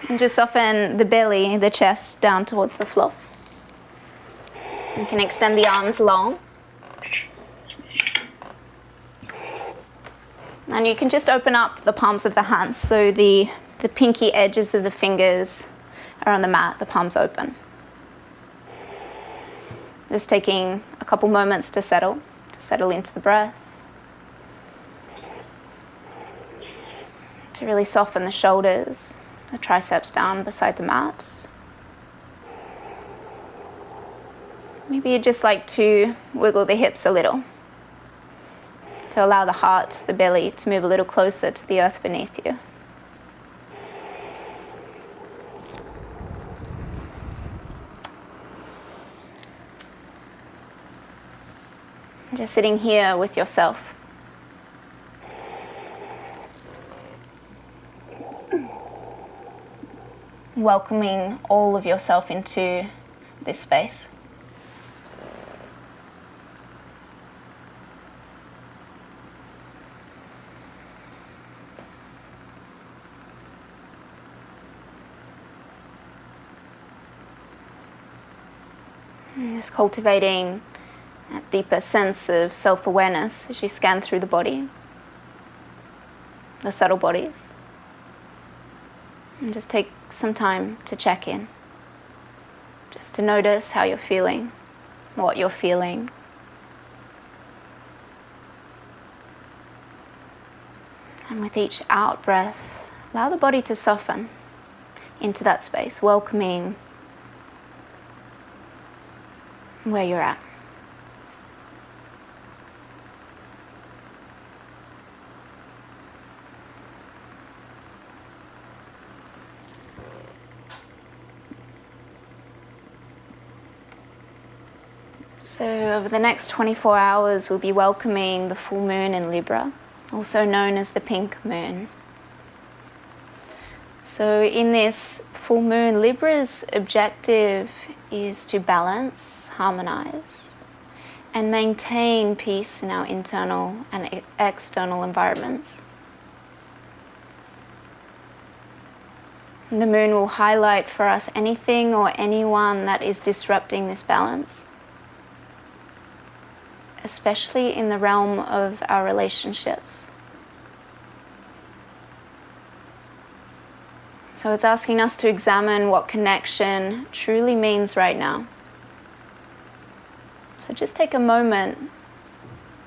And just soften the belly, the chest down towards the floor. You can extend the arms long. And you can just open up the palms of the hands so the pinky edges of the fingers are on the mat, the palms open. Just taking a couple moments to settle into the breath. To really soften the shoulders, the triceps down beside the mat. Maybe you'd just like to wiggle the hips a little to allow the heart, the belly to move a little closer to the earth beneath you. Just sitting here with yourself. Welcoming all of yourself into this space. And just cultivating a deeper sense of self-awareness as you scan through the body, the subtle bodies. And just take some time to check in, just to notice how you're feeling, what you're feeling. And with each out breath, allow the body to soften into that space, welcoming where you're at. So over the next 24 hours, we'll be welcoming the full moon in Libra, also known as the pink moon. So in this full moon, Libra's objective is to balance, harmonize, and maintain peace in our internal and external environments. The moon will highlight for us anything or anyone that is disrupting this balance, especially in the realm of our relationships. So it's asking us to examine what connection truly means right now. So just take a moment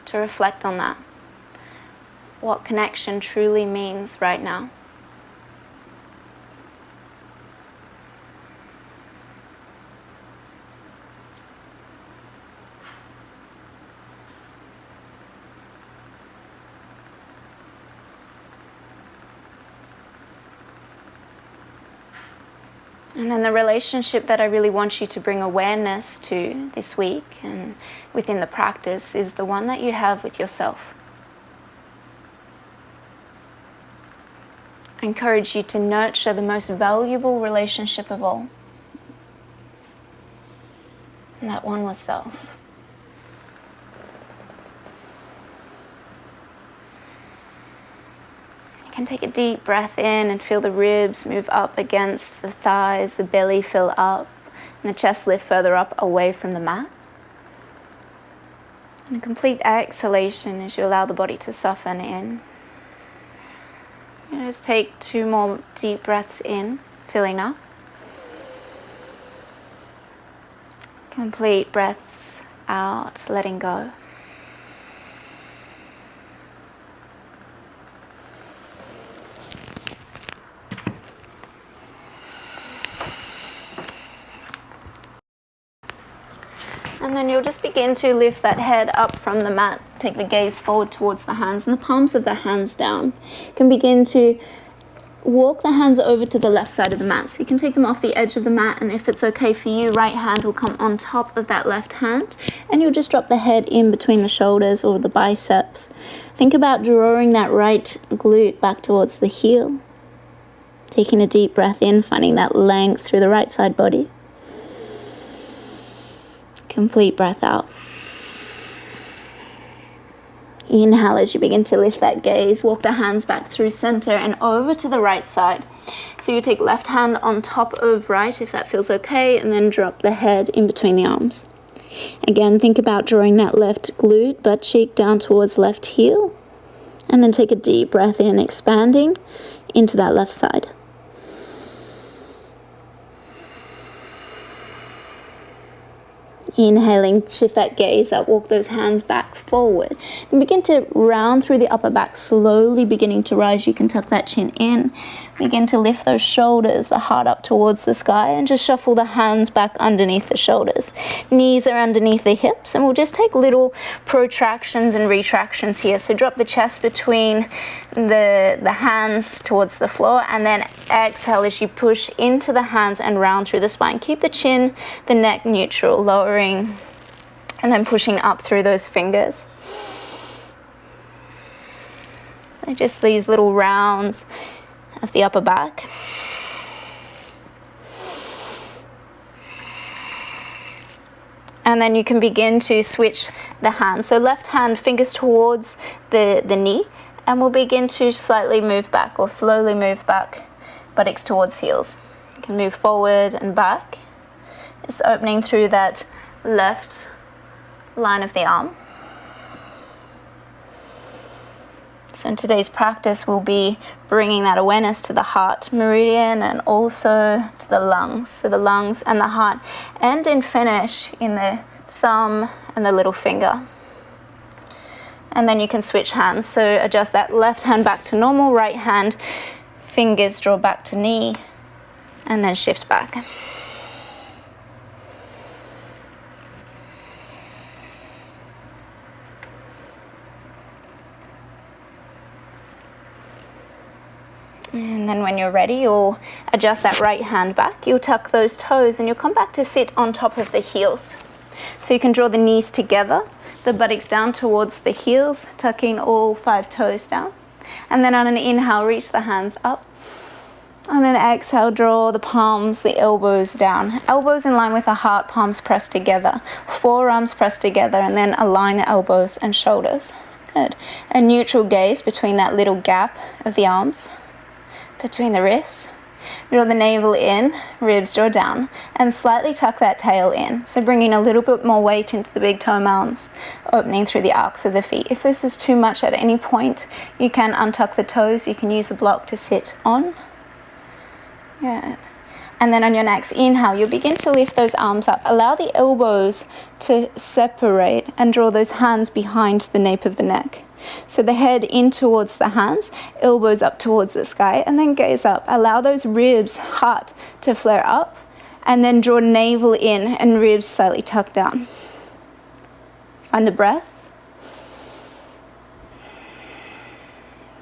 to reflect on that. What connection truly means right now. And then the relationship that I really want you to bring awareness to this week and within the practice is the one that you have with yourself. I encourage you to nurture the most valuable relationship of all. And that one was self. You can take a deep breath in and feel the ribs move up against the thighs, the belly fill up, and the chest lift further up away from the mat. And a complete exhalation as you allow the body to soften in. You just take 2 more deep breaths in, filling up. Complete breaths out, letting go. And then you'll just begin to lift that head up from the mat. Take the gaze forward towards the hands and the palms of the hands down. You can begin to walk the hands over to the left side of the mat. So you can take them off the edge of the mat, and if it's okay for you, right hand will come on top of that left hand, and you'll just drop the head in between the shoulders or the biceps. Think about drawing that right glute back towards the heel. Taking a deep breath in, finding that length through the right side body. Complete breath out. Inhale as you begin to lift that gaze. Walk the hands back through center and over to the right side. So you take left hand on top of right if that feels okay, and then drop the head in between the arms. Again, think about drawing that left glute, butt cheek down towards left heel. And then take a deep breath in, expanding into that left side. Inhaling, shift that gaze up, walk those hands back forward. And begin to round through the upper back, slowly beginning to rise. You can tuck that chin in. Begin to lift those shoulders, the heart up towards the sky, and just shuffle the hands back underneath the shoulders. Knees are underneath the hips, and we'll just take little protractions and retractions here. So drop the chest between the hands towards the floor, and then exhale as you push into the hands and round through the spine. Keep the chin, the neck neutral, lowering, and then pushing up through those fingers. So just these little rounds of the upper back. And then you can begin to switch the hands. So left hand, fingers towards the knee, and we'll begin to slightly move back or slowly move back, buttocks towards heels. You can move forward and back, just opening through that left line of the arm. So in today's practice, we'll be bringing that awareness to the heart meridian and also to the lungs. So the lungs and the heart end in finish in the thumb and the little finger. And then you can switch hands. So adjust that left hand back to normal, right hand, fingers draw back to knee, and then shift back. And then when you're ready, you'll adjust that right hand back. You'll tuck those toes and you'll come back to sit on top of the heels. So you can draw the knees together, the buttocks down towards the heels, tucking all 5 toes down. And then on an inhale, reach the hands up. On an exhale, draw the palms, the elbows down. Elbows in line with the heart, palms pressed together. Forearms pressed together, and then align the elbows and shoulders. Good. A neutral gaze between that little gap of the arms, between the wrists. Draw the navel in, ribs draw down, and slightly tuck that tail in. So bringing a little bit more weight into the big toe mounds, opening through the arcs of the feet. If this is too much at any point, you can untuck the toes. You can use a block to sit on. Good. And then on your next inhale, you'll begin to lift those arms up. Allow the elbows to separate and draw those hands behind the nape of the neck. So the head in towards the hands, elbows up towards the sky, and then gaze up. Allow those ribs, heart, to flare up, and then draw navel in and ribs slightly tucked down. Find the breath.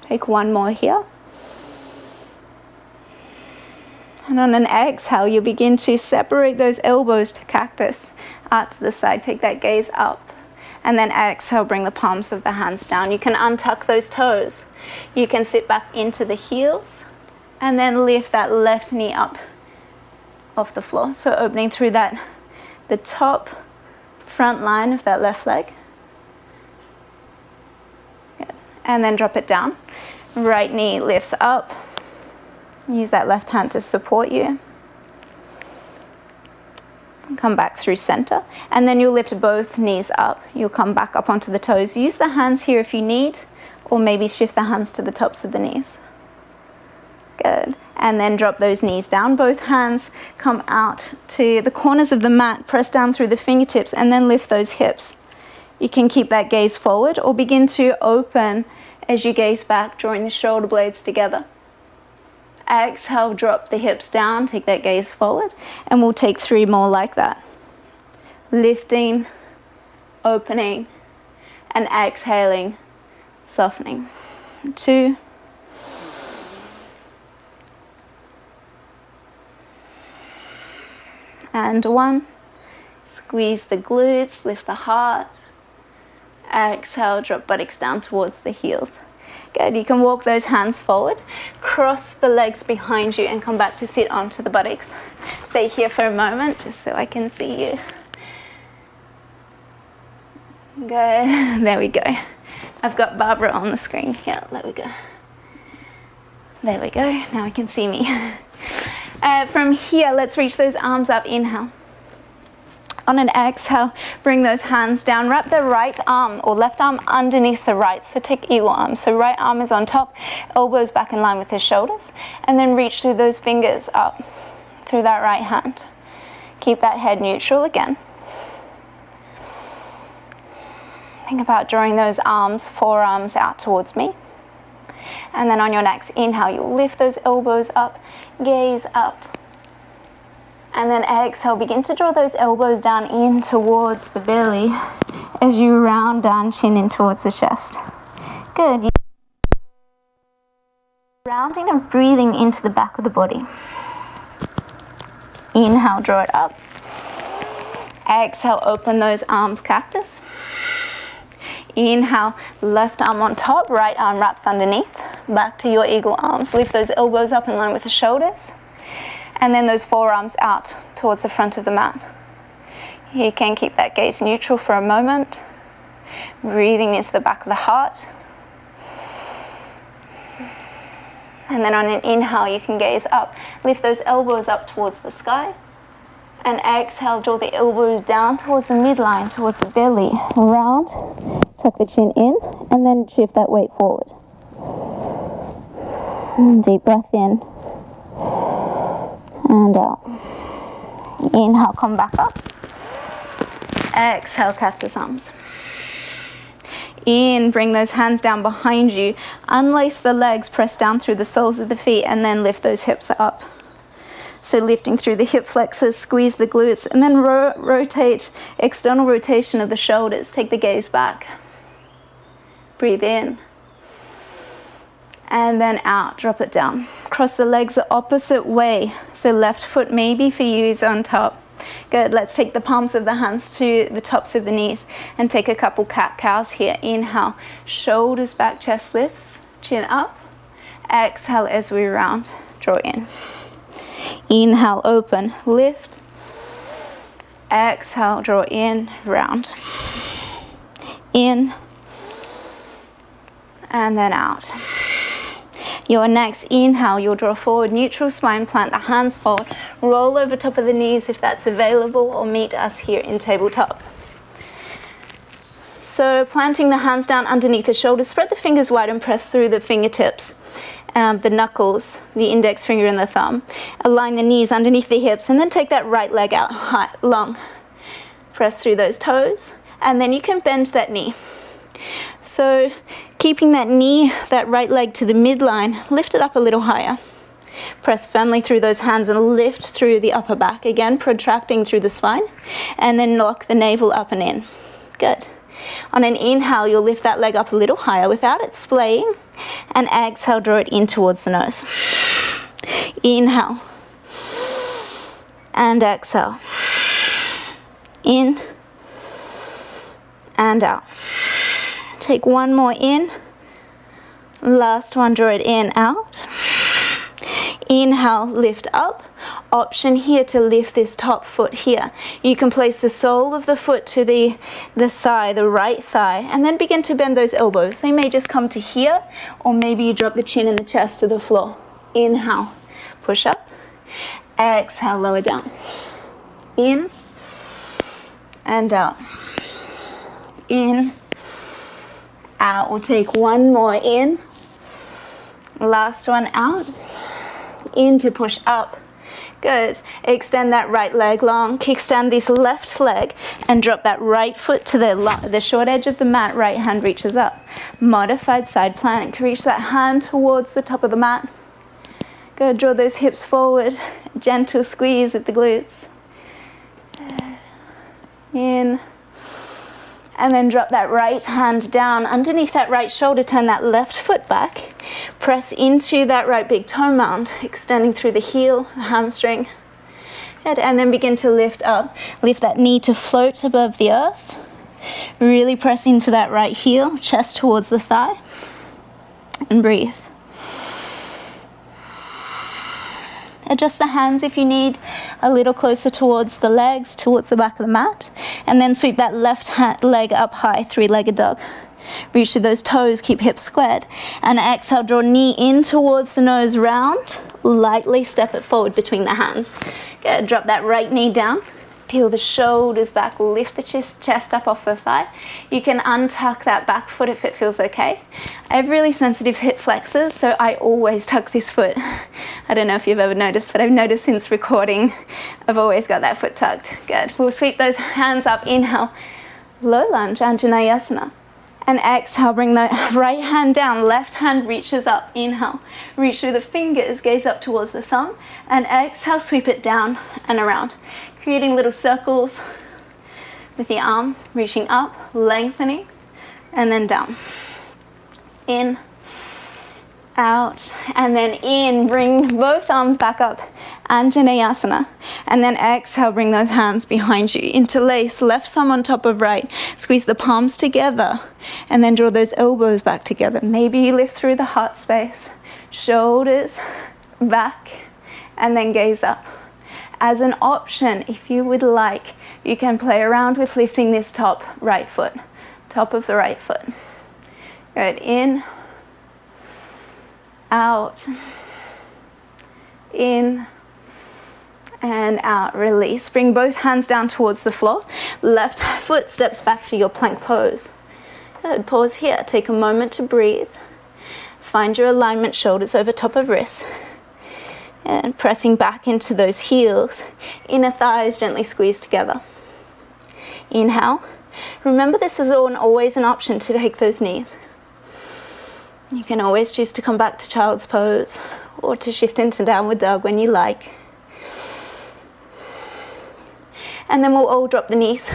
Take one more here. And on an exhale, you'll begin to separate those elbows to cactus out to the side. Take that gaze up. And then exhale, bring the palms of the hands down. You can untuck those toes. You can sit back into the heels and then lift that left knee up off the floor. So opening through that, the top front line of that left leg. Good. And then drop it down. Right knee lifts up. Use that left hand to support you. Come back through center, and then you'll lift both knees up. You'll come back up onto the toes. Use the hands here if you need, or maybe shift the hands to the tops of the knees. Good. And then drop those knees down. Both hands come out to the corners of the mat. Press down through the fingertips, and then lift those hips. You can keep that gaze forward, or begin to open as you gaze back, drawing the shoulder blades together. Exhale, drop the hips down, take that gaze forward, and we'll take 3 more like that. Lifting, opening, and exhaling, softening. 2. And 1. Squeeze the glutes, lift the heart. Exhale, drop buttocks down towards the heels. Good. You can walk those hands forward, cross the legs behind you, and come back to sit onto the buttocks. Stay here for a moment just so I can see you. Good. There we go. I've got Barbara on the screen. Yeah, there we go. There we go. Now you can see me. From here, let's reach those arms up. Inhale. On an exhale, bring those hands down. Wrap the right arm or left arm underneath the right. So take eagle arm. So right arm is on top, elbows back in line with the shoulders. And then reach through those fingers up through that right hand. Keep that head neutral again. Think about drawing those arms, forearms out towards me. And then on your next inhale, you'll lift those elbows up, gaze up. And then exhale, begin to draw those elbows down in towards the belly as you round down, chin in towards the chest. Good. Rounding and breathing into the back of the body. Inhale, draw it up. Exhale, open those arms, cactus. Inhale, left arm on top, right arm wraps underneath. Back to your eagle arms. Lift those elbows up in line with the shoulders. And then those forearms out towards the front of the mat. You can keep that gaze neutral for a moment. Breathing into the back of the heart. And then on an inhale, you can gaze up. Lift those elbows up towards the sky. And exhale, draw the elbows down towards the midline, towards the belly. Round, tuck the chin in, and then shift that weight forward. And deep breath in. And out. Inhale, come back up. Exhale, cactus arms. In, bring those hands down behind you. Unlace the legs, press down through the soles of the feet, and then lift those hips up. So lifting through the hip flexors, squeeze the glutes, and then rotate, external rotation of the shoulders. Take the gaze back. Breathe in. And then out, drop it down. Cross the legs the opposite way. So left foot maybe for you is on top. Good, let's take the palms of the hands to the tops of the knees and take a couple cat-cows here. Inhale, shoulders back, chest lifts, chin up. Exhale as we round, draw in. Inhale, open, lift. Exhale, draw in, round. In. And then out. Your next inhale, you'll draw forward, neutral spine, plant the hands forward, roll over top of the knees if that's available, or meet us here in tabletop. So planting the hands down underneath the shoulders, spread the fingers wide and press through the fingertips, the knuckles, the index finger and the thumb. Align the knees underneath the hips, and then take that right leg out high, long. Press through those toes, and then you can bend that knee. So keeping that knee, that right leg to the midline, lift it up a little higher. Press firmly through those hands and lift through the upper back. Again, protracting through the spine. And then lock the navel up and in. Good. On an inhale, you'll lift that leg up a little higher without it splaying. And exhale, draw it in towards the nose. Inhale. And exhale. In. And out. Take one more in. Last one, draw it in, out. Inhale, lift up. Option here to lift this top foot here. You can place the sole of the foot to the thigh, the right thigh, and then begin to bend those elbows. They may just come to here, or maybe you drop the chin and the chest to the floor. Inhale, push up. Exhale, lower down. In and out. In, out. We'll take one more in. Last one out. In to push up. Good. Extend that right leg long. Kickstand this left leg and drop that right foot to the short edge of the mat. Right hand reaches up. Modified side plank. Reach that hand towards the top of the mat. Good. Draw those hips forward. Gentle squeeze of the glutes. In. And then drop that right hand down underneath that right shoulder, turn that left foot back. Press into that right big toe mound, extending through the heel, the hamstring. And then begin to lift up. Lift that knee to float above the earth. Really press into that right heel, chest towards the thigh. And breathe. Adjust the hands if you need, a little closer towards the legs, towards the back of the mat. And then sweep that left leg up high, three-legged dog. Reach through those toes, keep hips squared. And exhale, draw knee in towards the nose, round. Lightly step it forward between the hands. Good, drop that right knee down. Peel the shoulders back, lift the chest up off the thigh. You can untuck that back foot if it feels okay. I have really sensitive hip flexors, so I always tuck this foot. I don't know if you've ever noticed, but I've noticed since recording, I've always got that foot tucked. Good. We'll sweep those hands up. Inhale, low lunge, Anjaneyasana. And exhale, bring the right hand down, left hand reaches up. Inhale, reach through the fingers, gaze up towards the thumb. And exhale, sweep it down and around. Creating little circles with the arm, reaching up, lengthening, and then down. In, out, and then in. Bring both arms back up, Anjaneyasana. And then exhale, bring those hands behind you. Interlace, left thumb on top of right. Squeeze the palms together, and then draw those elbows back together. Maybe you lift through the heart space. Shoulders back, and then gaze up. As an option, if you would like, you can play around with lifting this top right foot, top of the right foot. Good, in, out, in, and out. Release. Bring both hands down towards the floor. Left foot steps back to your plank pose. Good, pause here. Take a moment to breathe. Find your alignment, shoulders over top of wrists. And pressing back into those heels, inner thighs gently squeeze together. Inhale. Remember, this is always an option to take those knees. You can always choose to come back to child's pose or to shift into downward dog when you like. And then we'll all drop the knees.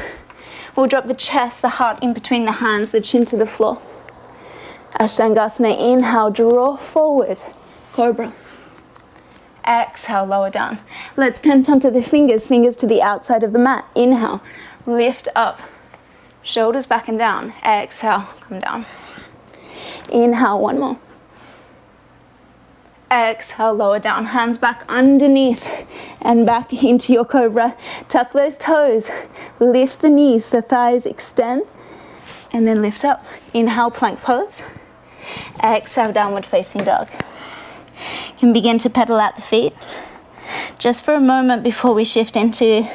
We'll drop the chest, the heart in between the hands, the chin to the floor. Ashtangasana. Inhale, draw forward, cobra. Exhale, lower down. Let's tent onto the fingers, fingers to the outside of the mat. Inhale, lift up, shoulders back and down. Exhale, come down. Inhale, one more. Exhale, lower down. Hands back underneath and back into your cobra. Tuck those toes, lift the knees, the thighs extend, and then lift up. Inhale, plank pose. Exhale, downward facing dog. You can begin to pedal out the feet just for a moment before we shift into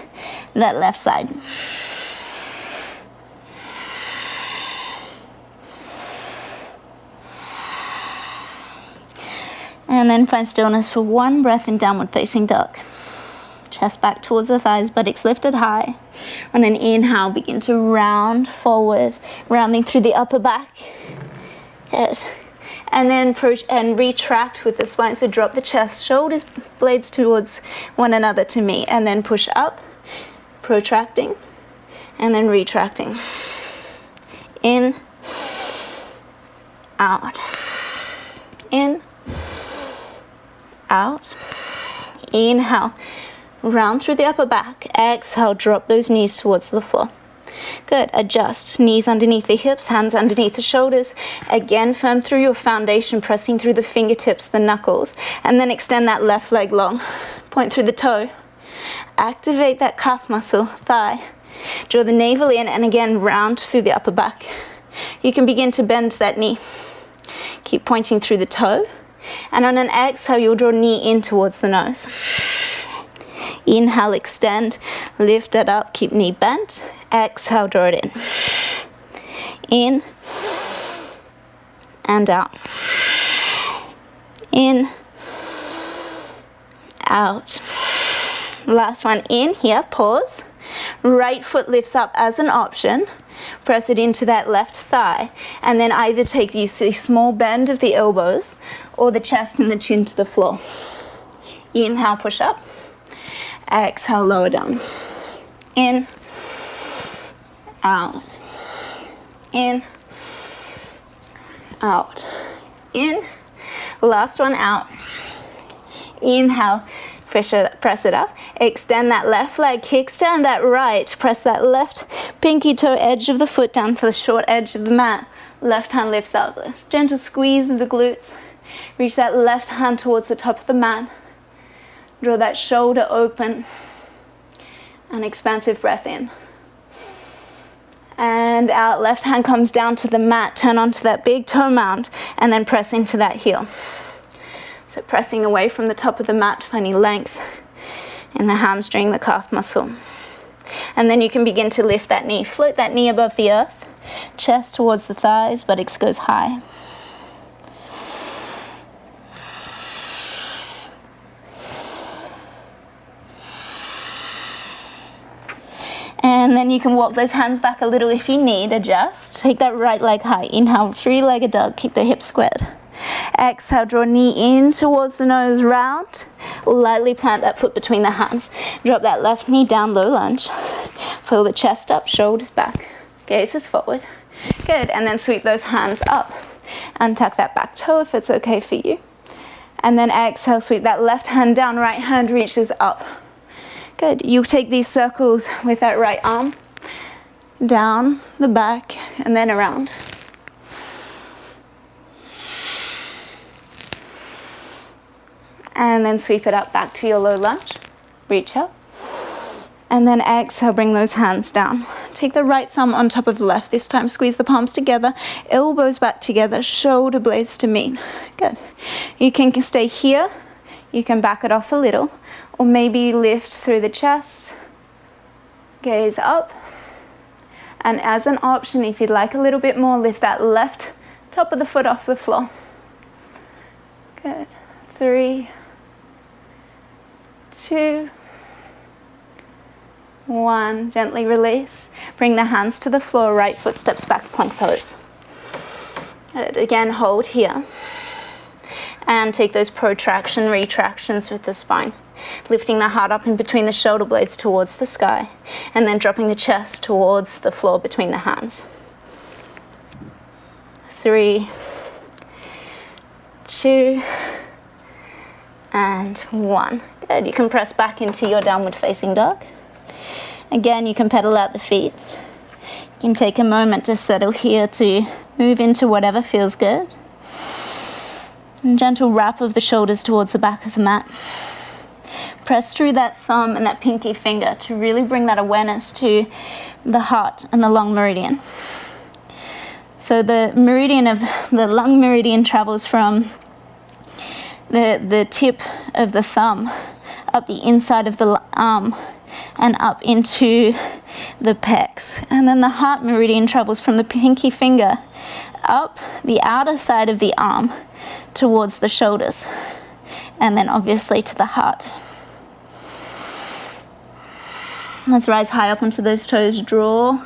that left side. And then find stillness for one breath in downward facing dog. Chest back towards the thighs, buttocks lifted high. On an inhale, begin to round forward, rounding through the upper back. Good. And then retract with the spine. So drop the chest, shoulders, blades towards one another to meet. And then push up, protracting, and then retracting. In, out. In, out. Inhale, round through the upper back. Exhale, drop those knees towards the floor. Good. Adjust. Knees underneath the hips, hands underneath the shoulders. Again, firm through your foundation, pressing through the fingertips, the knuckles. And then extend that left leg long. Point through the toe. Activate that calf muscle, thigh. Draw the navel in and again round through the upper back. You can begin to bend that knee. Keep pointing through the toe. And on an exhale, you'll draw knee in towards the nose. Inhale, extend, lift it up, keep knee bent. Exhale, draw it in. In and out. In, out. Last one, in here, pause. Right foot lifts up as an option. Press it into that left thigh. And then either take a small bend of the elbows or the chest and the chin to the floor. Inhale, push up. Exhale, lower down. In, out. In, out. In. Last one, out. Inhale, press it up. Extend that left leg, kickstand that right. Press that left pinky toe edge of the foot down to the short edge of the mat. Left hand lifts up. This gentle squeeze of the glutes. Reach that left hand towards the top of the mat. Draw that shoulder open. An expansive breath in. And out, left hand comes down to the mat, turn onto that big toe mound, and then press into that heel. So pressing away from the top of the mat, finding length in the hamstring, the calf muscle. And then you can begin to lift that knee. Float that knee above the earth, chest towards the thighs, buttocks goes high. And then you can walk those hands back a little if you need, adjust. Take that right leg high. Inhale, three-legged dog, keep the hips squared. Exhale, draw knee in towards the nose, round. Lightly plant that foot between the hands. Drop that left knee down, low lunge. Pull the chest up, shoulders back. Gaze is forward. Good, and then sweep those hands up. Untuck that back toe if it's okay for you. And then exhale, sweep that left hand down, right hand reaches up. Good, you take these circles with that right arm, down the back, and then around. And then sweep it up back to your low lunge, reach up. And then exhale, bring those hands down. Take the right thumb on top of the left. This time squeeze the palms together, elbows back together, shoulder blades to meet. Good. You can stay here, you can back it off a little, or maybe lift through the chest, gaze up. And as an option, if you'd like a little bit more, lift that left top of the foot off the floor. Good. 3, 2, 1. Gently release. Bring the hands to the floor, right foot steps back, plank pose. Good. Again, hold here. And take those protraction, retractions with the spine. Lifting the heart up in between the shoulder blades towards the sky, and then dropping the chest towards the floor between the hands. 3, 2, and 1. Good. You can press back into your downward facing dog. Again, you can pedal out the feet. You can take a moment to settle here, to move into whatever feels good. And gentle wrap of the shoulders towards the back of the mat. Press through that thumb and that pinky finger to really bring that awareness to the heart and the lung meridian. So the meridian of the lung meridian travels from the tip of the thumb up the inside of the arm and up into the pecs. And then the heart meridian travels from the pinky finger up the outer side of the arm towards the shoulders, and then obviously to the heart. Let's rise high up onto those toes. Draw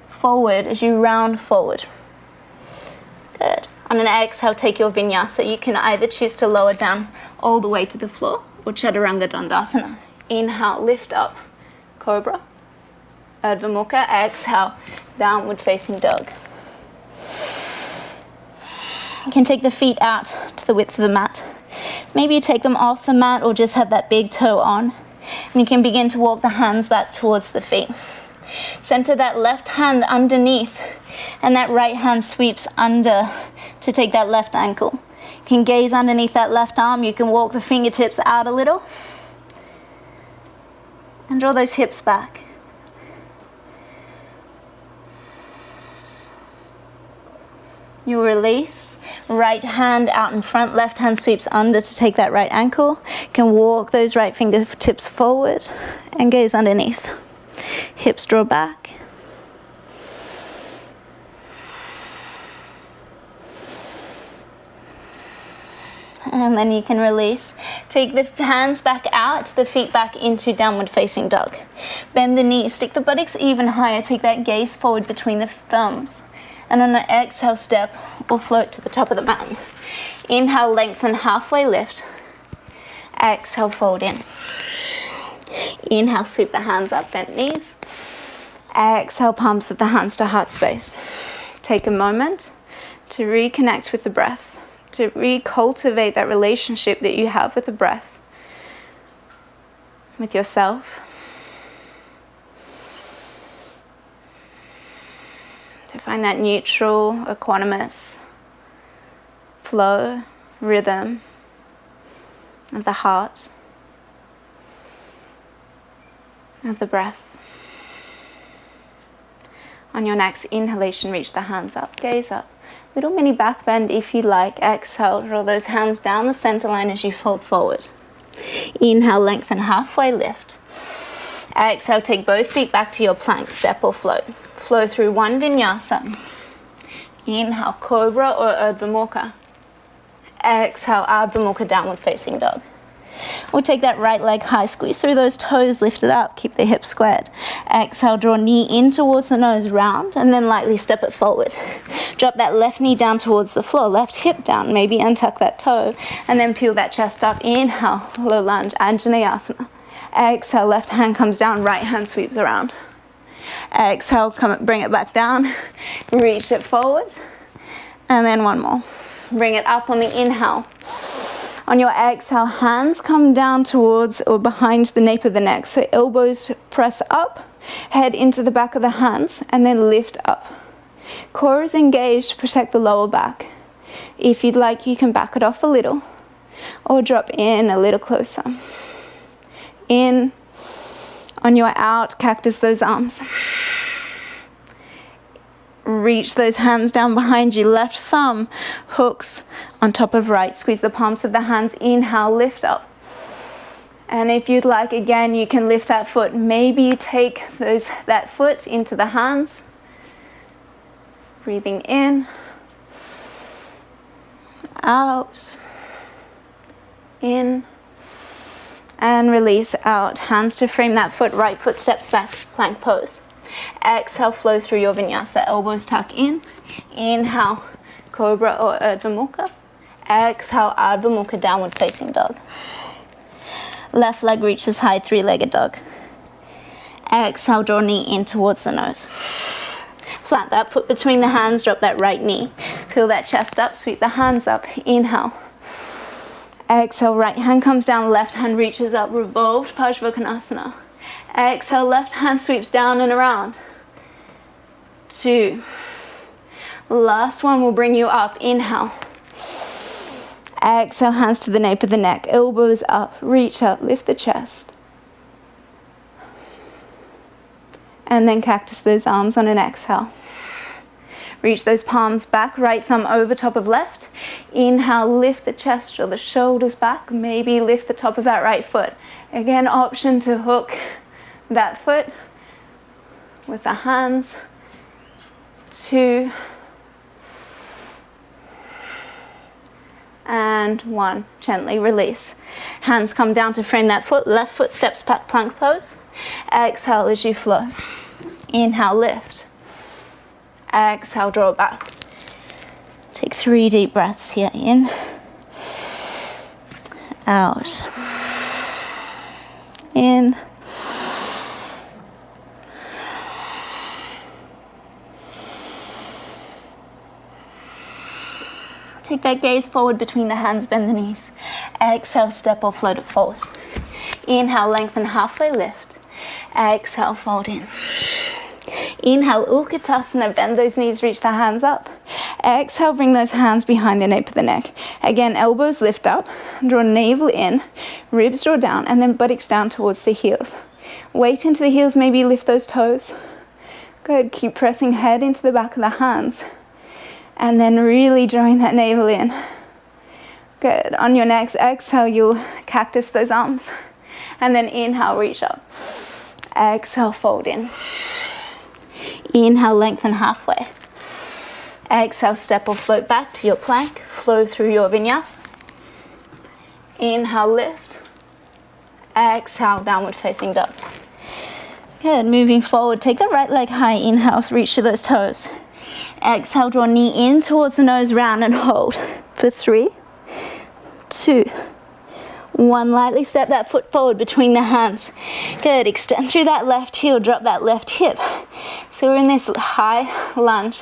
forward as you round forward. Good. On an exhale, take your vinyasa. You can either choose to lower down all the way to the floor or chaturanga dandasana. Inhale, lift up, cobra. Urdhva mukha. Exhale, downward facing dog. You can take the feet out to the width of the mat. Maybe you take them off the mat or just have that big toe on. And you can begin to walk the hands back towards the feet. Center that left hand underneath, and that right hand sweeps under to take that left ankle. You can gaze underneath that left arm. You can walk the fingertips out a little. And draw those hips back. You release, right hand out in front, left hand sweeps under to take that right ankle. You can walk those right fingertips forward and gaze underneath. Hips draw back. And then you can release. Take the hands back out, the feet back into downward facing dog. Bend the knees, stick the buttocks even higher, take that gaze forward between the thumbs. And on an exhale, step or float to the top of the mat. Inhale, lengthen, halfway lift. Exhale, fold in. Inhale, sweep the hands up, bent knees. Exhale, palms of the hands to heart space. Take a moment to reconnect with the breath, to recultivate that relationship that you have with the breath, with yourself. To find that neutral, equanimous flow, rhythm of the heart, of the breath. On your next inhalation, reach the hands up, gaze up. Little mini back bend if you like. Exhale, draw those hands down the center line as you fold forward. Inhale, lengthen halfway, lift. Exhale, take both feet back to your plank, step or float. Flow through one vinyasa. Inhale, cobra or Urdhva Mukha. Exhale, Ardha Mukha, downward facing dog. We'll take that right leg high, squeeze through those toes, lift it up, keep the hips squared. Exhale, draw knee in towards the nose, round, and then lightly step it forward. Drop that left knee down towards the floor, left hip down, maybe untuck that toe, and then peel that chest up. Inhale, low lunge, Anjaneyasana. Exhale, left hand comes down, right hand sweeps around. Exhale, bring it back down, reach it forward, and then one more. Bring it up on the inhale. On your exhale, hands come down towards or behind the nape of the neck. So elbows press up, head into the back of the hands, and then lift up. Core is engaged to protect the lower back. If you'd like, you can back it off a little or drop in a little closer. In. On your out, cactus those arms. Reach those hands down behind you. Left thumb hooks on top of right. Squeeze the palms of the hands. Inhale, lift up. And if you'd like, again, you can lift that foot. Maybe you take that foot into the hands. Breathing in. Out. In. And release out. Hands to frame that foot. Right foot steps back. Plank pose. Exhale, flow through your vinyasa. Elbows tuck in. Inhale, cobra or Urdhva Mukha. Exhale, Ardha Mukha, downward facing dog. Left leg reaches high, three-legged dog. Exhale, draw knee in towards the nose. Plant that foot between the hands, drop that right knee. Peel that chest up, sweep the hands up. Inhale. Exhale, right hand comes down, left hand reaches up, revolved Parsvakonasana. Exhale, left hand sweeps down and around. 2. Last one will bring you up. Inhale. Exhale, hands to the nape of the neck, elbows up, reach up, lift the chest. And then cactus those arms on an exhale. Reach those palms back, right thumb over top of left. Inhale, lift the chest, draw the shoulders back. Maybe lift the top of that right foot. Again, option to hook that foot with the hands. 2. And 1. Gently release. Hands come down to frame that foot. Left foot steps back, plank pose. Exhale as you flow. Inhale, lift. Exhale, draw back. Take 3 deep breaths here. In. Out. In. Take that gaze forward between the hands, bend the knees. Exhale, step or float it forward. Inhale, lengthen halfway, lift. Exhale, fold in. Inhale, Utkatasana, bend those knees, reach the hands up. Exhale, bring those hands behind the nape of the neck. Again, elbows lift up, draw navel in, ribs draw down, and then buttocks down towards the heels. Weight into the heels, maybe lift those toes. Good, keep pressing head into the back of the hands. And then really drawing that navel in. Good. On your next exhale, you'll cactus those arms. And then inhale, reach up. Exhale, fold in. Inhale, lengthen halfway. Exhale, step or float back to your plank. Flow through your vinyasa. Inhale, lift. Exhale, downward facing dog. Good. Moving forward, take the right leg high. Inhale, reach to those toes. Exhale, draw knee in towards the nose, round and hold for 3, 2, 1. Lightly step that foot forward between the hands. Good. Extend through that left heel, drop that left hip. So we're in this high lunge,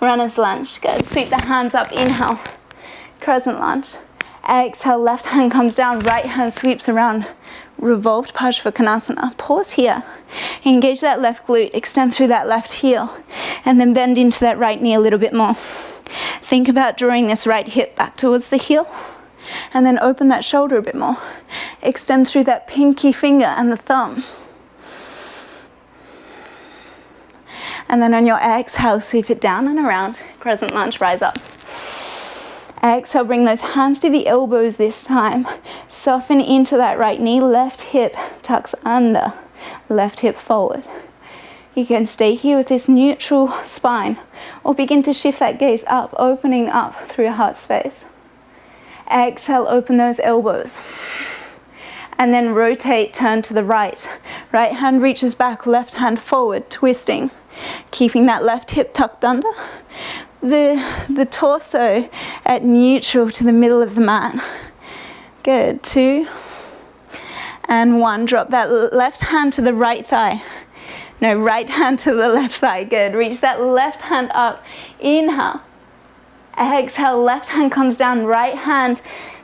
runner's lunge. Good. Sweep the hands up. Inhale, crescent lunge. Exhale, left hand comes down, right hand sweeps around. Revolved Parsvakonasana. Pause here. Engage that left glute, extend through that left heel, and then bend into that right knee a little bit more. Think about drawing this right hip back towards the heel, and then open that shoulder a bit more. Extend through that pinky finger and the thumb. And then on your exhale, sweep it down and around. Crescent lunge, rise up. Exhale, bring those hands to the elbows this time. Soften into that right knee, left hip tucks under, left hip forward. You can stay here with this neutral spine or begin to shift that gaze up, opening up through your heart space. Exhale, open those elbows. And then rotate, turn to the right. Right hand reaches back, left hand forward, twisting. Keeping that left hip tucked under. The torso at neutral to the middle of the mat. Good, 2 and 1. Drop that left hand to the right thigh. No, right hand to the left thigh. Good, reach that left hand up. Inhale. Exhale, left hand comes down, right hand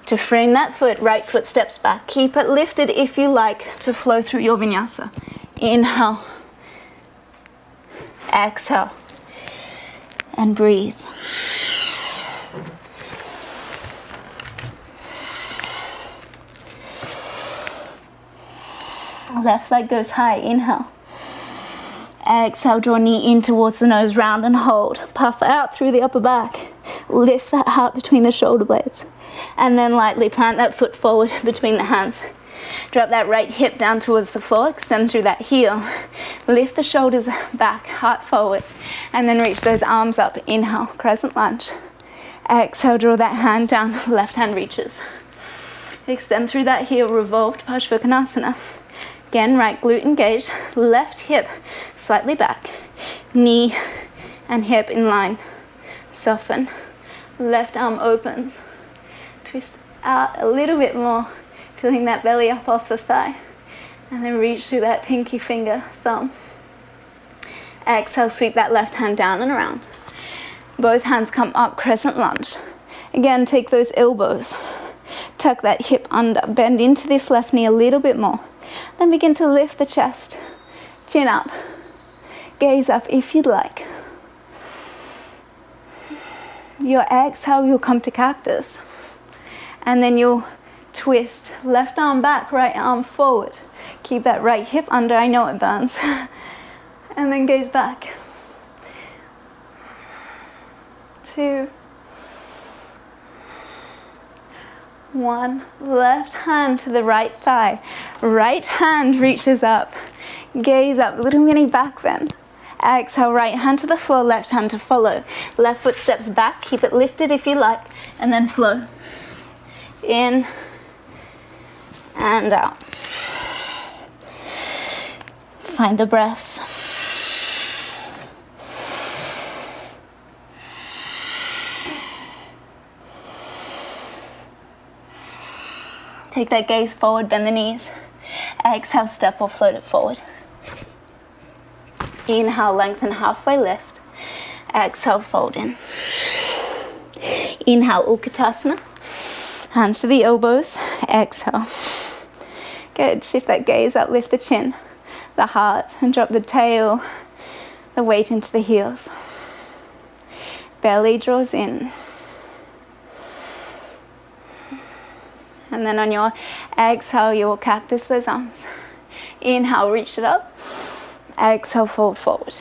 to frame that foot, right foot steps back. Keep it lifted if you like to flow through your vinyasa. Inhale. Exhale. And breathe. Left leg goes high, inhale. Exhale, draw knee in towards the nose, round and hold. Puff out through the upper back. Lift that heart between the shoulder blades. And then lightly plant that foot forward between the hands. Drop that right hip down towards the floor, extend through that heel. Lift the shoulders back, heart forward, and then reach those arms up. Inhale, crescent lunge. Exhale, draw that hand down, left hand reaches. Extend through that heel, revolved Parsvakonasana. Again, right glute engaged, left hip slightly back, knee and hip in line. Soften, left arm opens. Twist out a little bit more. Feeling that belly up off the thigh. And then reach through that pinky finger, thumb. Exhale, sweep that left hand down and around. Both hands come up, crescent lunge. Again, take those elbows. Tuck that hip under. Bend into this left knee a little bit more. Then begin to lift the chest. Chin up. Gaze up if you'd like. Your exhale, you'll come to cactus. And then you'll twist, left arm back, right arm forward. Keep that right hip under, I know it burns. And then gaze back. 2, 1. Left hand to the right thigh. Right hand reaches up. Gaze up, little mini back bend. Exhale, right hand to the floor, left hand to follow. Left foot steps back, keep it lifted if you like, and then flow. In and out. Find the breath. Take that gaze forward, bend the knees. Exhale, step or float it forward. Inhale, lengthen halfway lift. Exhale, fold in. Inhale, Utkatasana. Hands to the elbows. Exhale. Good. Shift that gaze up, lift the chin, the heart, and drop the tail, the weight into the heels. Belly draws in. And then on your exhale, you will cactus those arms. Inhale, reach it up. Exhale, fold forward.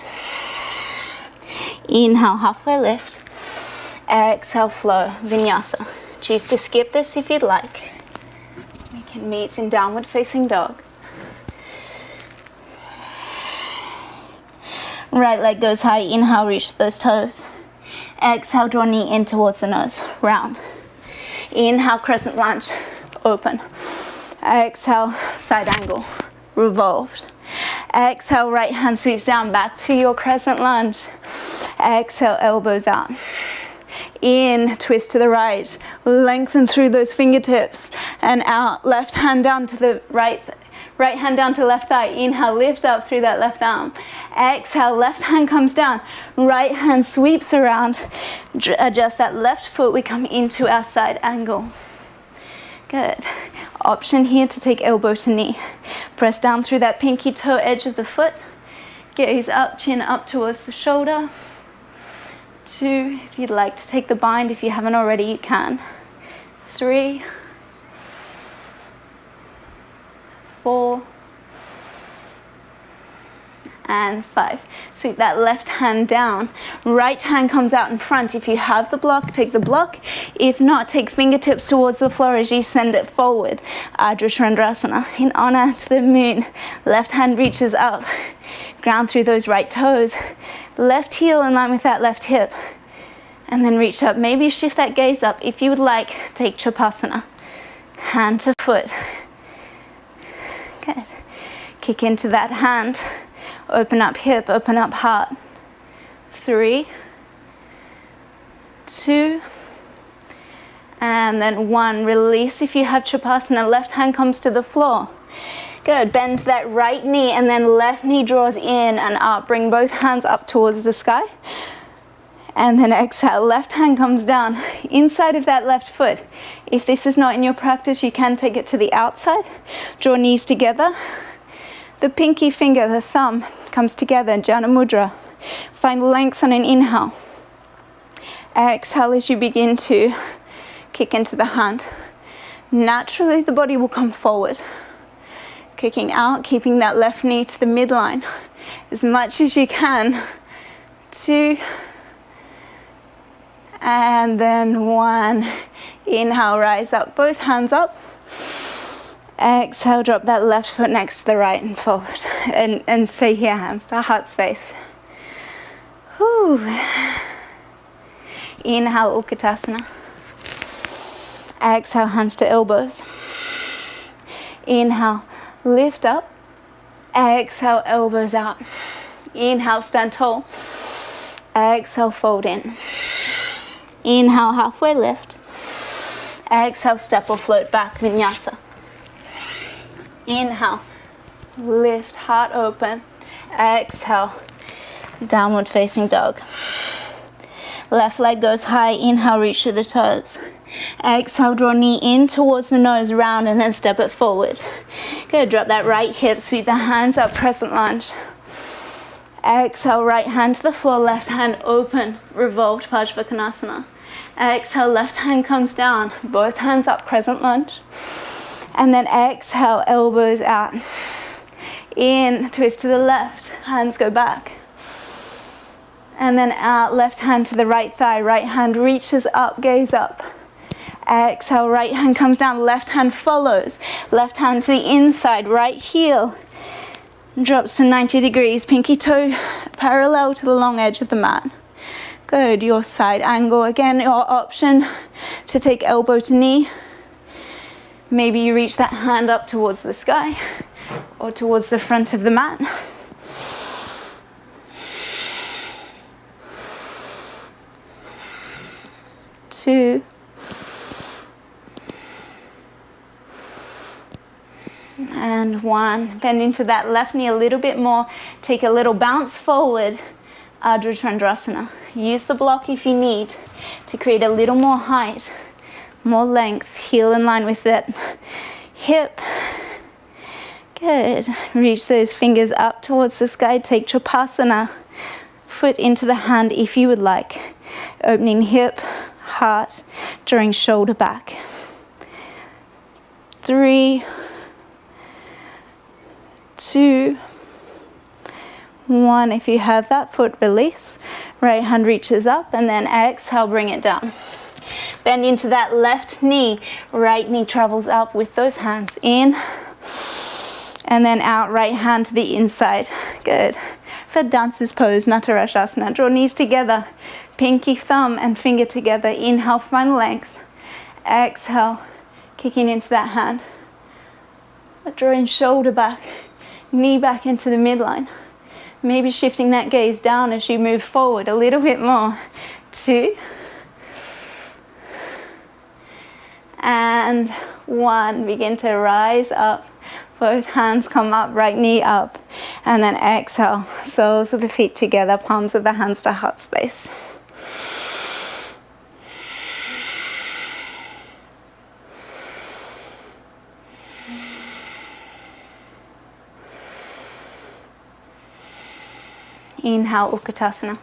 Inhale, halfway lift. Exhale, flow, vinyasa. Choose to skip this if you'd like. We can meet in downward facing dog. Right leg goes high. Inhale, reach those toes. Exhale, draw knee in towards the nose. Round. Inhale, crescent lunge. Open. Exhale, side angle. Revolved. Exhale, right hand sweeps down back to your crescent lunge. Exhale, elbows out. In, twist to the right. Lengthen through those fingertips. And out. Left hand down to the right. Right hand down to left thigh. Inhale, lift up through that left arm. Exhale, left hand comes down. Right hand sweeps around. Adjust that left foot. We come into our side angle. Good. Option here to take elbow to knee. Press down through that pinky toe edge of the foot. Gaze up, chin up towards the shoulder. 2, if you'd like to take the bind. If you haven't already, you can. 3, 4, and 5. Sweep that left hand down. Right hand comes out in front. If you have the block, take the block. If not, take fingertips towards the floor as you send it forward. Ardha Chandrasana. In honor to the moon. Left hand reaches up. Ground through those right toes. Left heel in line with that left hip. And then reach up. Maybe shift that gaze up. If you would like, take Chapasana. Hand to foot. Good. Kick into that hand. Open up hip, open up heart. 3, 2, and then 1. Release if you have Chapasana. Left hand comes to the floor. Good. Bend that right knee and then left knee draws in and up. Bring both hands up towards the sky. And then exhale. Left hand comes down inside of that left foot. If this is not in your practice, you can take it to the outside. Draw knees together. The pinky finger, the thumb, comes together, Jana Mudra. Find length on an inhale. Exhale as you begin to kick into the hand. Naturally, the body will come forward. Kicking out, keeping that left knee to the midline as much as you can. 2, and then 1. Inhale, rise up, both hands up. Exhale, drop that left foot next to the right and forward. And stay here, hands to heart space. Whew. Inhale, Utkatasana. Exhale, hands to elbows. Inhale, lift up. Exhale, elbows out. Inhale, stand tall. Exhale, fold in. Inhale, halfway lift. Exhale, step or float back, Vinyasa. Inhale, lift, heart open. Exhale, downward facing dog. Left leg goes high. Inhale, reach to the toes. Exhale, draw knee in towards the nose, round, and then step it forward. Good. Drop that right hip, sweep the hands up, crescent lunge. Exhale, right hand to the floor, left hand open, revolved Parsvakonasana. Exhale, left hand comes down, both hands up, crescent lunge. And then exhale, elbows out. In, twist to the left, hands go back. And then out, left hand to the right thigh, right hand reaches up, gaze up. Exhale, right hand comes down, left hand follows. Left hand to the inside, right heel drops to 90 degrees, pinky toe parallel to the long edge of the mat. Good, your side angle. Again, your option to take elbow to knee. Maybe you reach that hand up towards the sky or towards the front of the mat. Two. And 1. Bend into that left knee a little bit more. Take a little bounce forward. Ardha Chandrasana. Use the block if you need to create a little more height, more length. Heel in line with that hip. Good. Reach those fingers up towards the sky. Take Chapasana. Foot into the hand if you would like. Opening hip, heart, drawing shoulder back. 3, 2, 1. If you have that, foot release. Right hand reaches up and then exhale, bring it down. Bend into that left knee. Right knee travels up with those hands. In and then out, right hand to the inside. Good. For dancer's pose, Natarajasana. Draw knees together. Pinky, thumb and finger together. Inhale, find length. Exhale, kicking into that hand. Drawing shoulder back, knee back into the midline. Maybe shifting that gaze down as you move forward a little bit more. 2. And 1. Begin to rise up. Both hands come up, right knee up. And then exhale, soles of the feet together, palms of the hands to heart space. Inhale, Utkatasana.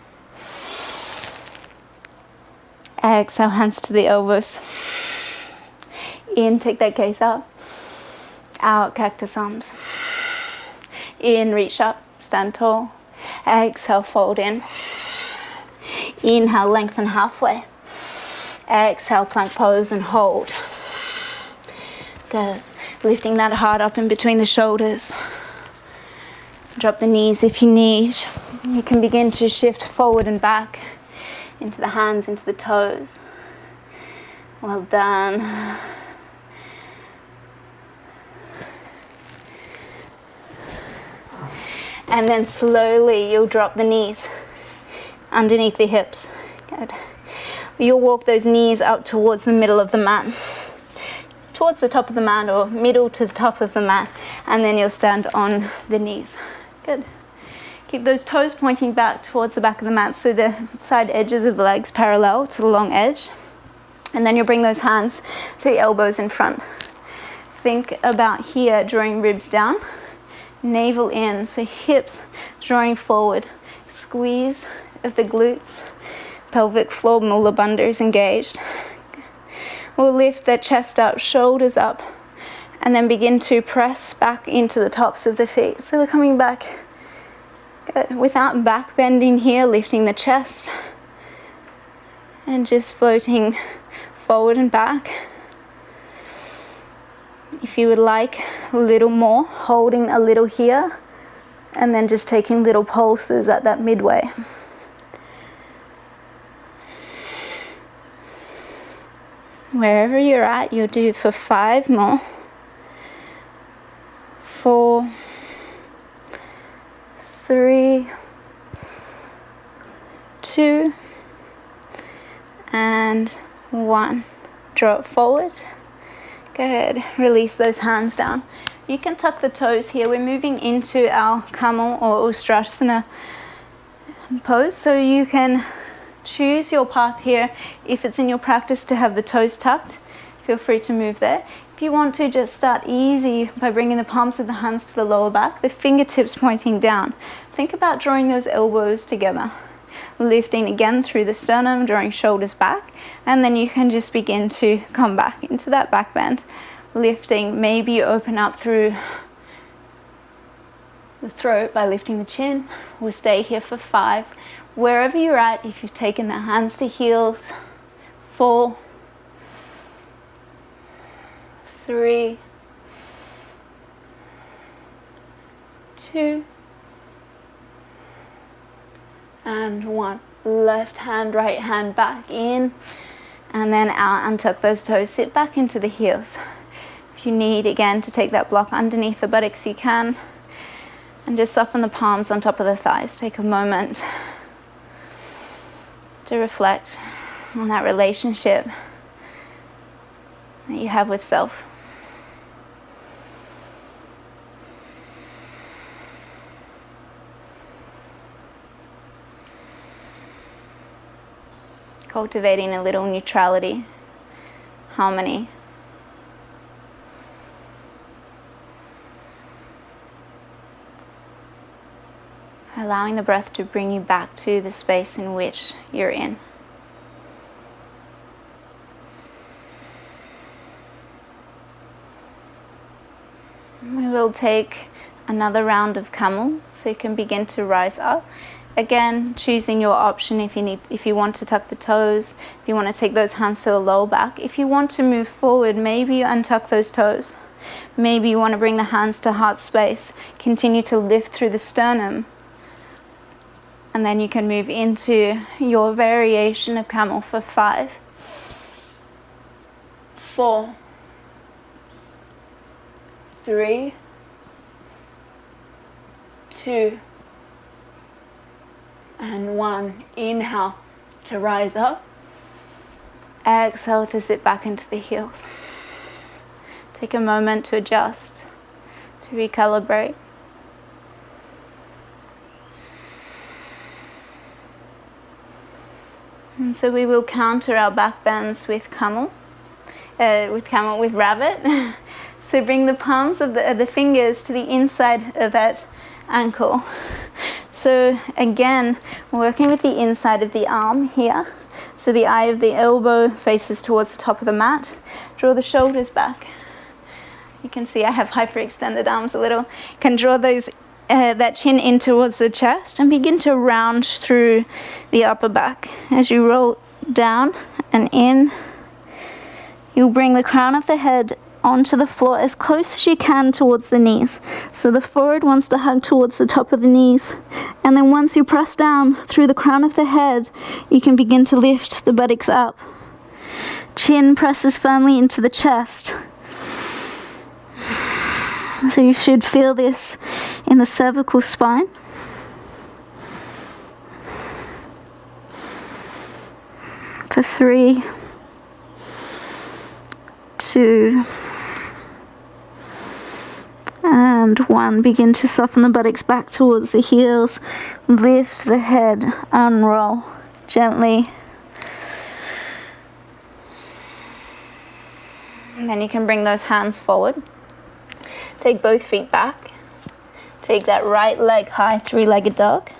Exhale, hands to the elbows. In, take that gaze up. Out, cactus arms. In, reach up, stand tall. Exhale, fold in. Inhale, lengthen halfway. Exhale, plank pose and hold. Good. Lifting that heart up in between the shoulders. Drop the knees if you need. You can begin to shift forward and back into the hands, into the toes. Well done. And then slowly you'll drop the knees underneath the hips. Good. You'll walk those knees up towards the middle of the mat. Towards the top of the mat or middle to the top of the mat. And then you'll stand on the knees. Good. Keep those toes pointing back towards the back of the mat so the side edges of the legs parallel to the long edge. And then you'll bring those hands to the elbows in front. Think about here, drawing ribs down, navel in, so hips drawing forward, squeeze of the glutes, pelvic floor, mula bandha is engaged. We'll lift the chest up, shoulders up, and then begin to press back into the tops of the feet. So we're coming back, good, without back bending here, lifting the chest, and just floating forward and back. If you would like a little more, holding a little here, and then just taking little pulses at that midway. Wherever you're at, you'll do for 5 more. 4, 3, 2, and 1. Draw it forward. Good. Release those hands down. You can tuck the toes here. We're moving into our camel or Ustrasana pose, so you can choose your path here. If it's in your practice to have the toes tucked, feel free to move there. If you want to, just start easy by bringing the palms of the hands to the lower back, the fingertips pointing down. Think about drawing those elbows together. Lifting again through the sternum, drawing shoulders back, and then you can just begin to come back into that back bend. Lifting, maybe you open up through the throat by lifting the chin. We'll stay here for 5. Wherever you're at, if you've taken the hands to heels, 4, 3, 2, and 1. Left hand, right hand back in, and then out. Untuck those toes, sit back into the heels. If you need, again, to take that block underneath the buttocks, you can. And just soften the palms on top of the thighs. Take a moment to reflect on that relationship that you have with self. Cultivating a little neutrality, harmony. Allowing the breath to bring you back to the space in which you're in. We will take another round of camel, so you can begin to rise up. Again, choosing your option if you want to tuck the toes, if you want to take those hands to the lower back. If you want to move forward, maybe you untuck those toes. Maybe you want to bring the hands to heart space. Continue to lift through the sternum. And then you can move into your variation of camel for 5, 4, 3, 2, and 1. Inhale to rise up. Exhale to sit back into the heels. Take a moment to adjust, to recalibrate. And so we will counter our back bends with rabbit. So bring the palms of the fingers to the inside of that ankle. So again, working with the inside of the arm here. So the eye of the elbow faces towards the top of the mat. Draw the shoulders back. You can see I have hyperextended arms a little. Can draw those that chin in towards the chest and begin to round through the upper back. As you roll down and in, you'll bring the crown of the head onto the floor as close as you can towards the knees. So the forehead wants to hug towards the top of the knees. And then once you press down through the crown of the head, you can begin to lift the buttocks up. Chin presses firmly into the chest. So you should feel this in the cervical spine. For 3, 2, and 1. Begin to soften the buttocks back towards the heels. Lift the head, unroll gently. And then you can bring those hands forward. Take both feet back. Take that right leg high, three-legged dog.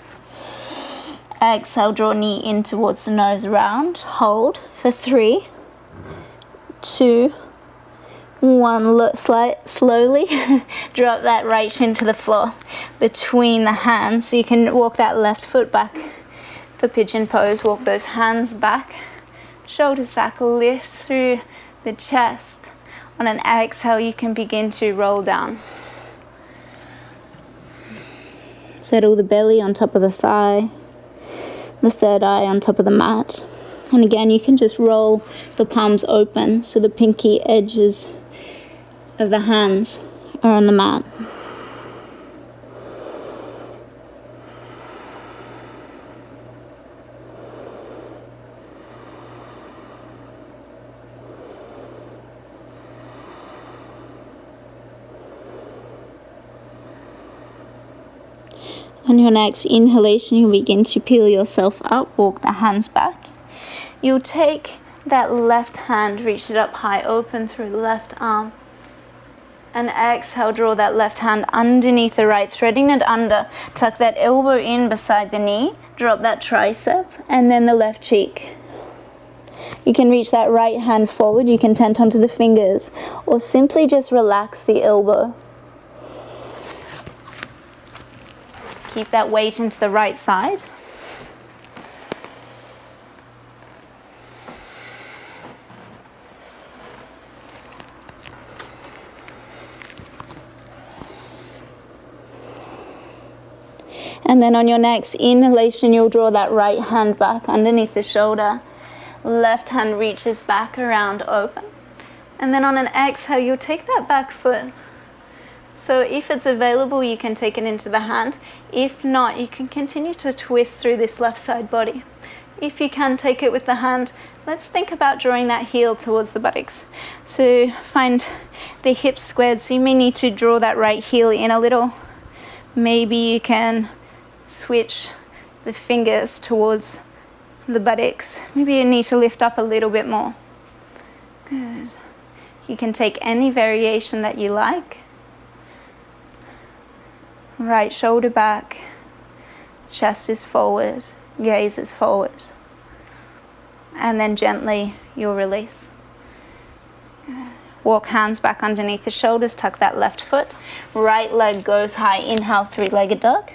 Exhale, draw knee in towards the nose, round. Hold for 3, 2, 1. Slowly drop that right shin to the floor between the hands. So you can walk that left foot back for pigeon pose. Walk those hands back, shoulders back, lift through the chest. On an exhale, you can begin to roll down. Settle the belly on top of the thigh, the third eye on top of the mat. And again, you can just roll the palms open so the pinky edges of the hands are on the mat. On your next inhalation, you'll begin to peel yourself up, walk the hands back. You'll take that left hand, reach it up high, open through the left arm. And exhale, draw that left hand underneath the right, threading it under. Tuck that elbow in beside the knee, drop that tricep, and then the left cheek. You can reach that right hand forward, you can tent onto the fingers, or simply just relax the elbow. Keep that weight into the right side. And then on your next inhalation, you'll draw that right hand back underneath the shoulder. Left hand reaches back around open. And then on an exhale, you'll take that back foot. So if it's available, you can take it into the hand. If not, you can continue to twist through this left side body. If you can take it with the hand, let's think about drawing that heel towards the buttocks. So find the hips squared, so you may need to draw that right heel in a little. Maybe you can switch the fingers towards the buttocks. Maybe you need to lift up a little bit more. Good. You can take any variation that you like. Right shoulder back, chest is forward, gaze is forward. And then gently you'll release. Walk hands back underneath the shoulders, tuck that left foot. Right leg goes high, inhale, three-legged dog.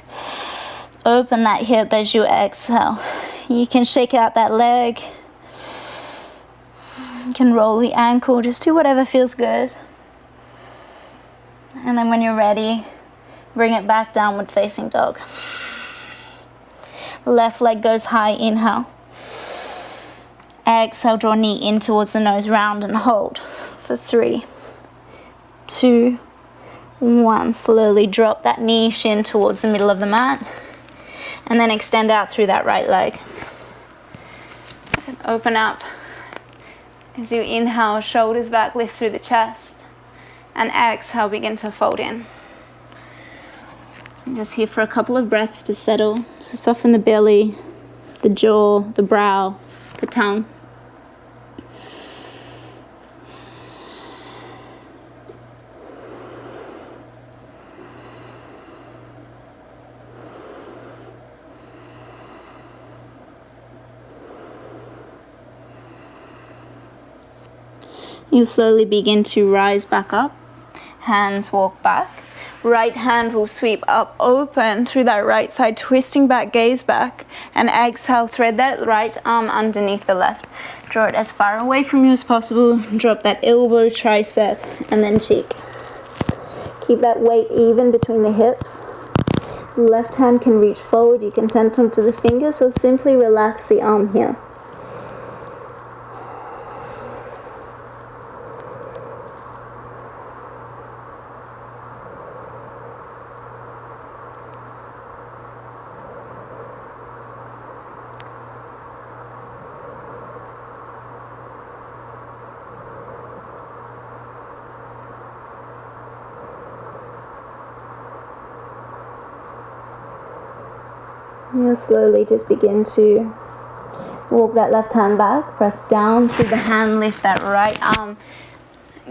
Open that hip as you exhale. You can shake out that leg. You can roll the ankle, just do whatever feels good. And then when you're ready, bring it back, downward facing dog. Left leg goes high, inhale. Exhale, draw knee in towards the nose, round and hold. For 3, 2, 1. Slowly drop that knee, shin towards the middle of the mat. And then extend out through that right leg. And open up. As you inhale, shoulders back, lift through the chest. And exhale, begin to fold in. Just here for a couple of breaths to settle. So soften the belly, the jaw, the brow, the tongue. You slowly begin to rise back up. Hands walk back. right hand will sweep up open through that right side, twisting back, gaze back, and exhale, thread that right arm underneath the left. Draw it as far away from you as possible. Drop that elbow, tricep, and then cheek. Keep that weight even between the hips. Left hand can reach forward. You can tense onto the fingers or simply relax the arm here. You'll slowly just begin to walk that left hand back, press down through the hand, lift that right arm,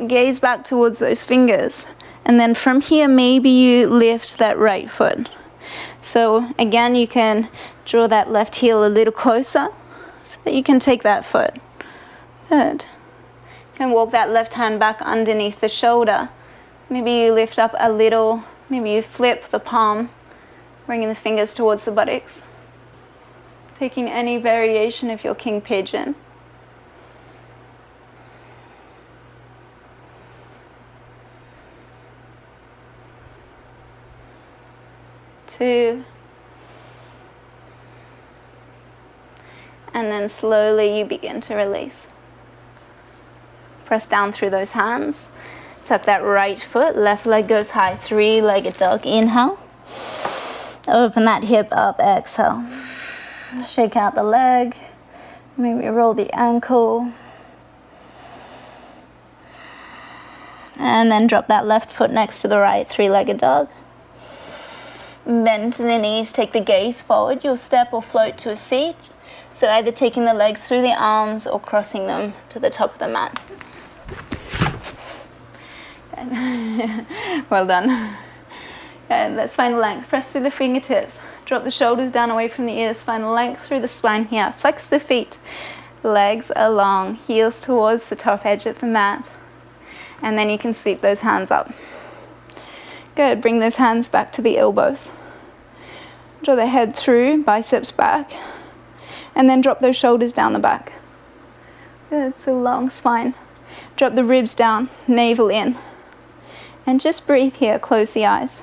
gaze back towards those fingers, and then from here maybe you lift that right foot. So again, you can draw that left heel a little closer so that you can take that foot. Good. You can walk that left hand back underneath the shoulder. Maybe you lift up a little, maybe you flip the palm, bringing the fingers towards the buttocks. Taking any variation of your king pigeon. Two. And then slowly you begin to release. Press down through those hands. Tuck that right foot, left leg goes high, three-legged dog. Inhale. Open that hip up, exhale. Shake out the leg. Maybe roll the ankle. And then drop that left foot next to the right, three-legged dog. Bend to the knees, take the gaze forward. You'll step or float to a seat. So either taking the legs through the arms or crossing them to the top of the mat. Well done. And let's find length. Press through the fingertips. Drop the shoulders down away from the ears. Find length through the spine here. Flex the feet. Legs along. Heels towards the top edge of the mat. And then you can sweep those hands up. Good. Bring those hands back to the elbows. Draw the head through, biceps back. And then drop those shoulders down the back. Good. So long spine. Drop the ribs down, navel in. And just breathe here. Close the eyes.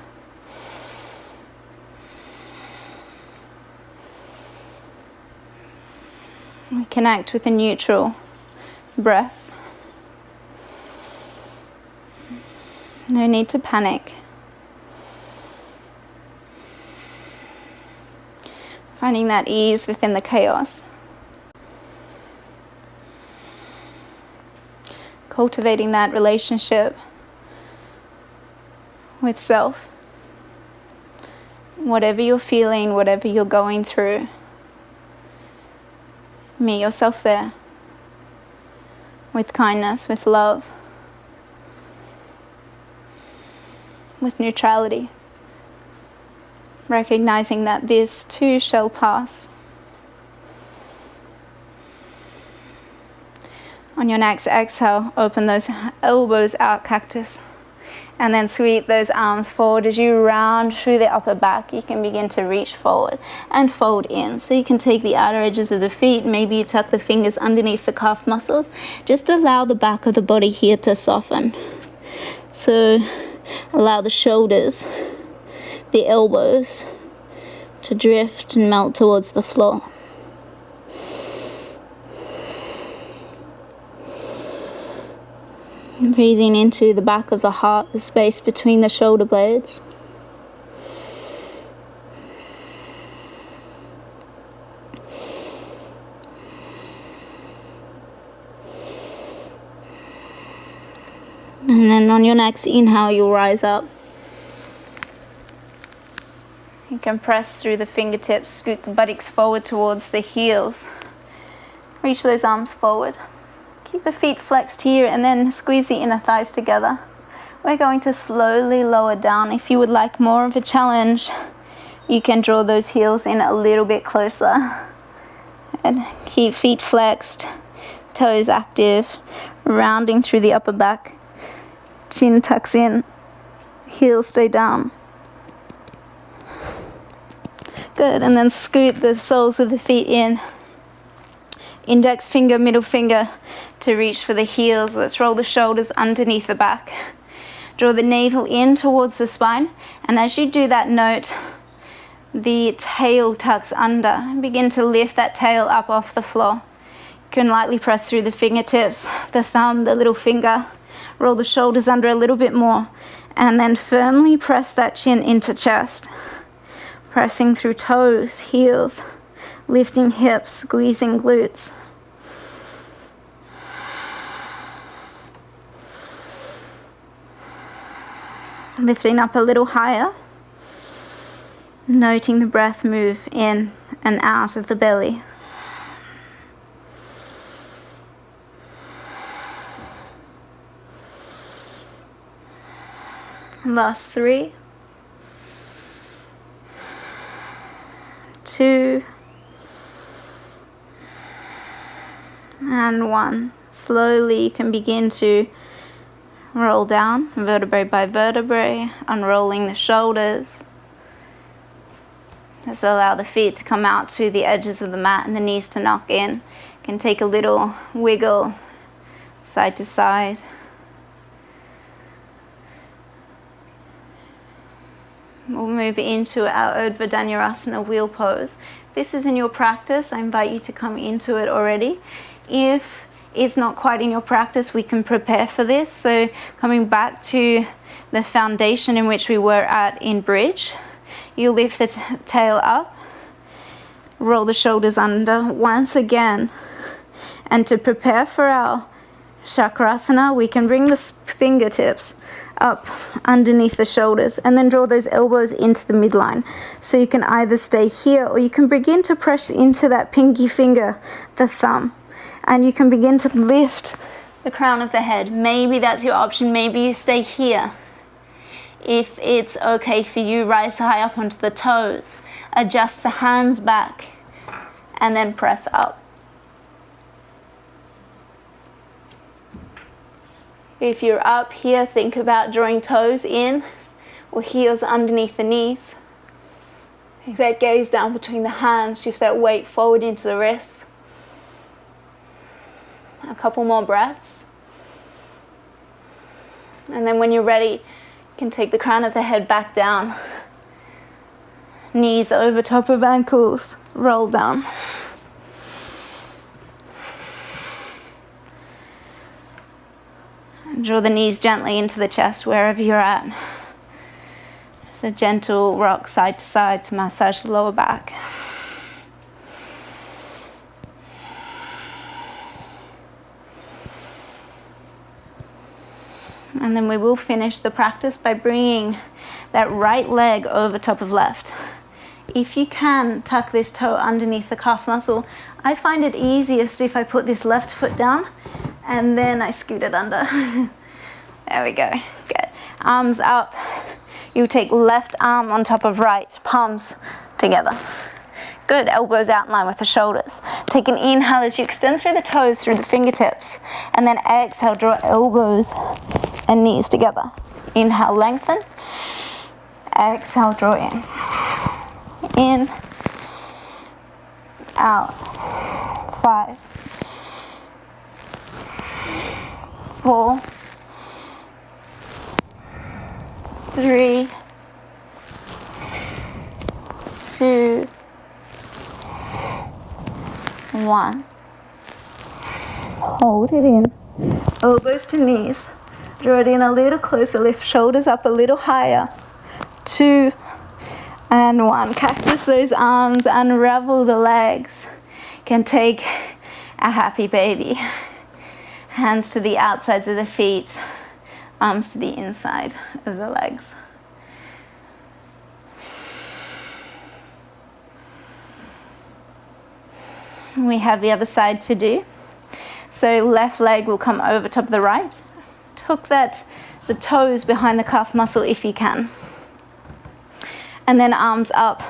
We connect with a neutral breath. No need to panic. Finding that ease within the chaos. Cultivating that relationship with self. Whatever you're feeling, whatever you're going through, meet yourself there with kindness, with love, with neutrality, recognizing that this too shall pass. On your next exhale, open those elbows out, cactus. And then sweep those arms forward as you round through the upper back. You can begin to reach forward and fold in. So you can take the outer edges of the feet. Maybe you tuck the fingers underneath the calf muscles. Just allow the back of the body here to soften. So allow the shoulders, the elbows to drift and melt towards the floor. Breathing into the back of the heart, the space between the shoulder blades. And then on your next inhale, you'll rise up. You can press through the fingertips, scoot the buttocks forward towards the heels. Reach those arms forward. Keep the feet flexed here and then squeeze the inner thighs together. We're going to slowly lower down. If you would like more of a challenge, you can draw those heels in a little bit closer. And keep feet flexed, toes active, rounding through the upper back. Chin tucks in, Heels stay down. Good, and then scoot the soles of the feet in. Index finger, middle finger to reach for the heels. Let's roll the shoulders underneath the back. Draw the navel in towards the spine, and as you do that, note the tail tucks under. And begin to lift that tail up off the floor. You can lightly press through the fingertips, the thumb, the little finger. Roll the shoulders under a little bit more, and then firmly press that chin into chest. Pressing through toes, heels, lifting hips, squeezing glutes. Lifting up a little higher, noting the breath move in and out of the belly. Last 3, 2, and 1. Slowly you can begin to roll down vertebrae by vertebrae, unrolling the shoulders. Just allow the feet to come out to the edges of the mat and the knees to knock in. You can take a little wiggle side to side. We'll move into our Urdhva Dhanurasana wheel pose. If this is in your practice, I invite you to come into it already. If it's not quite in your practice, we can prepare for this. So coming back to the foundation in which we were at in bridge, you lift the tail up, roll the shoulders under once again. And to prepare for our Chakrasana, we can bring the fingertips up underneath the shoulders and then draw those elbows into the midline. So you can either stay here or you can begin to press into that pinky finger, the thumb, and you can begin to lift the crown of the head. Maybe that's your option. Maybe you stay here. If it's okay for you, rise high up onto the toes, adjust the hands back, and then press up. If you're up here, think about drawing toes in or heels underneath the knees. Take that gaze down between the hands, shift that weight forward into the wrists. A couple more breaths. And then when you're ready, you can take the crown of the head back down. Knees over top of ankles, roll down. Draw the knees gently into the chest wherever you're at. Just a gentle rock side to side to massage the lower back. And then we will finish the practice by bringing that right leg over top of left. If you can, tuck this toe underneath the calf muscle. I find it easiest if I put this left foot down and then I scoot it under. There we go. Good. Arms up. You take left arm on top of right, palms together. Good. Elbows out in line with the shoulders. Take an inhale as you extend through the toes, through the fingertips, and then exhale, draw elbows and knees together. Inhale, lengthen. Exhale, draw in. In, out. 5, 4, 3, 2, 1. Hold it in. Elbows to knees. Draw it in a little closer. Lift shoulders up a little higher. 2 and 1. Cactus those arms. Unravel the legs. Can take a happy baby. Hands to the outsides of the feet. Arms to the inside of the legs. We have the other side to do. So left leg will come over top of the right. Hook the toes behind the calf muscle if you can. And then arms up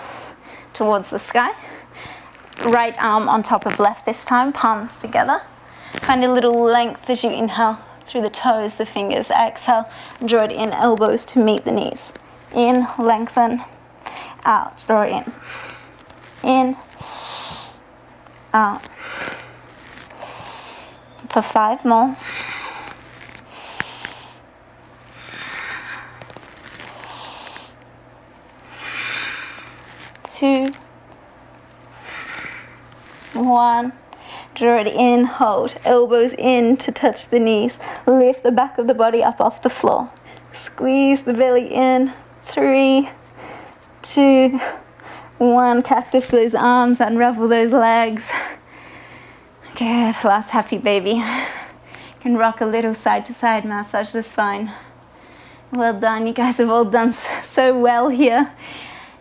towards the sky. Right arm on top of left this time, palms together. Find a little length as you inhale through the toes, the fingers. Exhale, draw it in, elbows to meet the knees. In, lengthen, out, draw in, out. For 5 more. 2, 1. Draw it in, hold. Elbows in to touch the knees. Lift the back of the body up off the floor. Squeeze the belly in. 3, 2, 1. Cactus those arms, unravel those legs. Good. Last happy baby. Can rock a little side to side, massage the spine. Well done. You guys have all done so well here.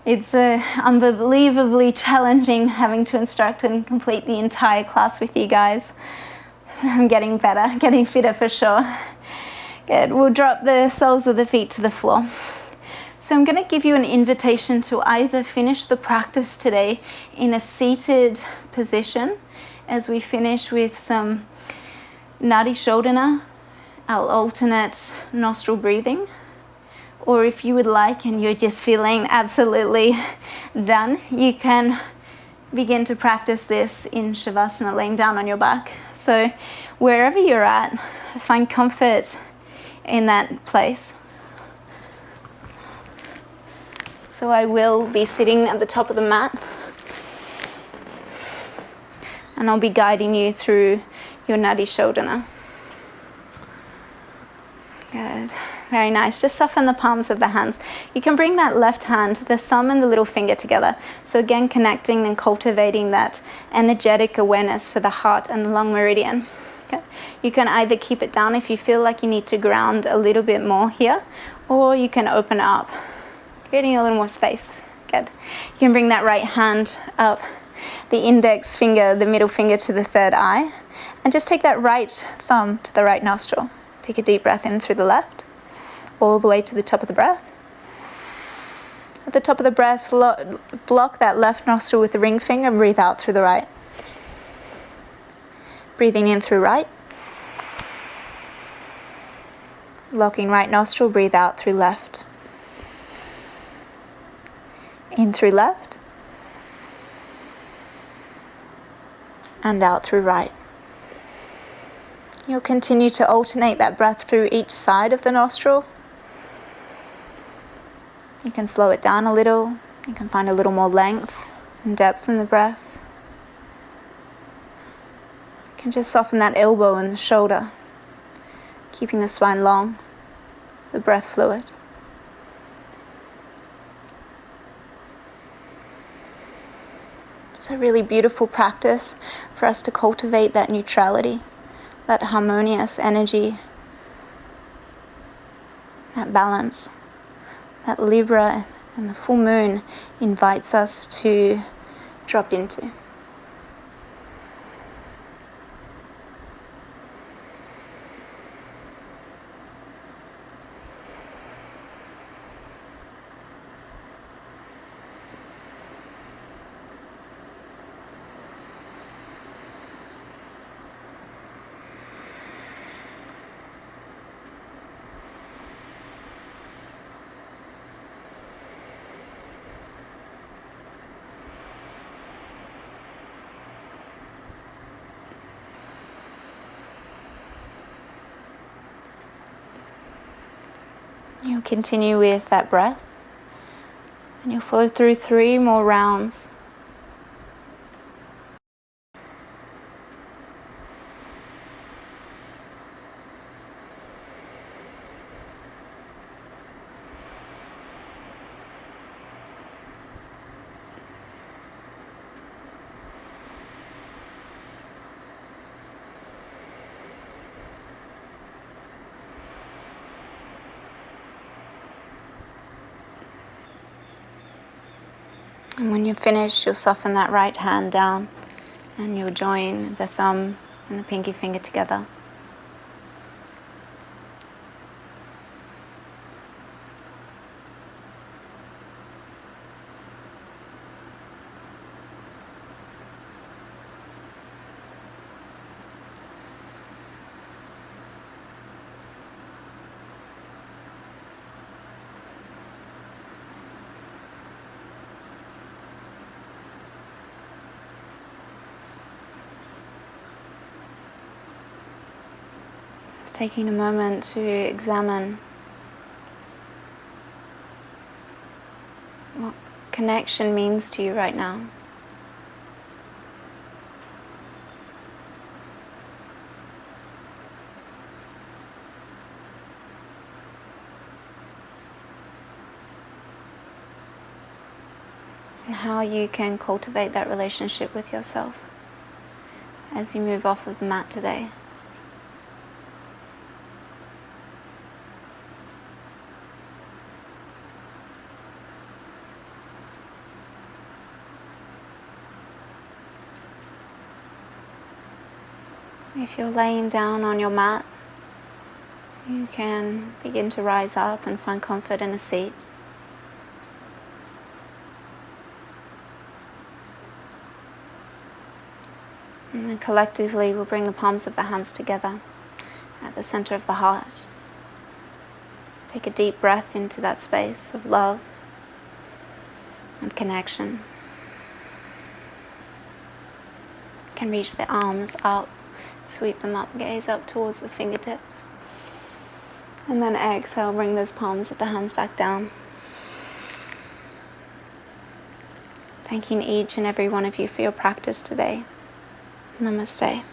It's unbelievably challenging having to instruct and complete the entire class with you guys. I'm getting better, getting fitter for sure. Good. We'll drop the soles of the feet to the floor. So I'm going to give you an invitation to either finish the practice today in a seated position as we finish with some Nadi Shodhana, our alternate nostril breathing. Or if you would like and you're just feeling absolutely done, you can begin to practice this in Shavasana, laying down on your back. So wherever you're at, find comfort in that place. So I will be sitting at the top of the mat, and I'll be guiding you through your Nadi Shodhana. Good. Very nice. Just soften the palms of the hands. You can bring that left hand, the thumb and the little finger together. So again, connecting and cultivating that energetic awareness for the heart and the lung meridian. Okay. You can either keep it down if you feel like you need to ground a little bit more here, or you can open up, creating a little more space. Good. You can bring that right hand up, the index finger, the middle finger to the third eye, and just take that right thumb to the right nostril. Take a deep breath in through the left, all the way to the top of the breath. At the top of the breath, block that left nostril with the ring finger and breathe out through the right. Breathing in through right. Blocking right nostril, breathe out through left. In through left. And out through right. You'll continue to alternate that breath through each side of the nostril. You can slow it down a little. You can find a little more length and depth in the breath. You can just soften that elbow and the shoulder, keeping the spine long, the breath fluid. It's a really beautiful practice for us to cultivate that neutrality, that harmonious energy, that balance, that Libra and the full moon invites us to drop into. You'll continue with that breath, and you'll follow through 3 more rounds. And when you're finished, you'll soften that right hand down and you'll join the thumb and the pinky finger together. taking a moment to examine what connection means to you right now. And how you can cultivate that relationship with yourself as you move off of the mat today. If you're laying down on your mat, you can begin to rise up and find comfort in a seat. And then collectively we'll bring the palms of the hands together at the center of the heart. Take a deep breath into that space of love and connection. You can reach the arms up, sweep them up, gaze up towards the fingertips. And then exhale, bring those palms of the hands back down. Thanking each and every one of you for your practice today. Namaste.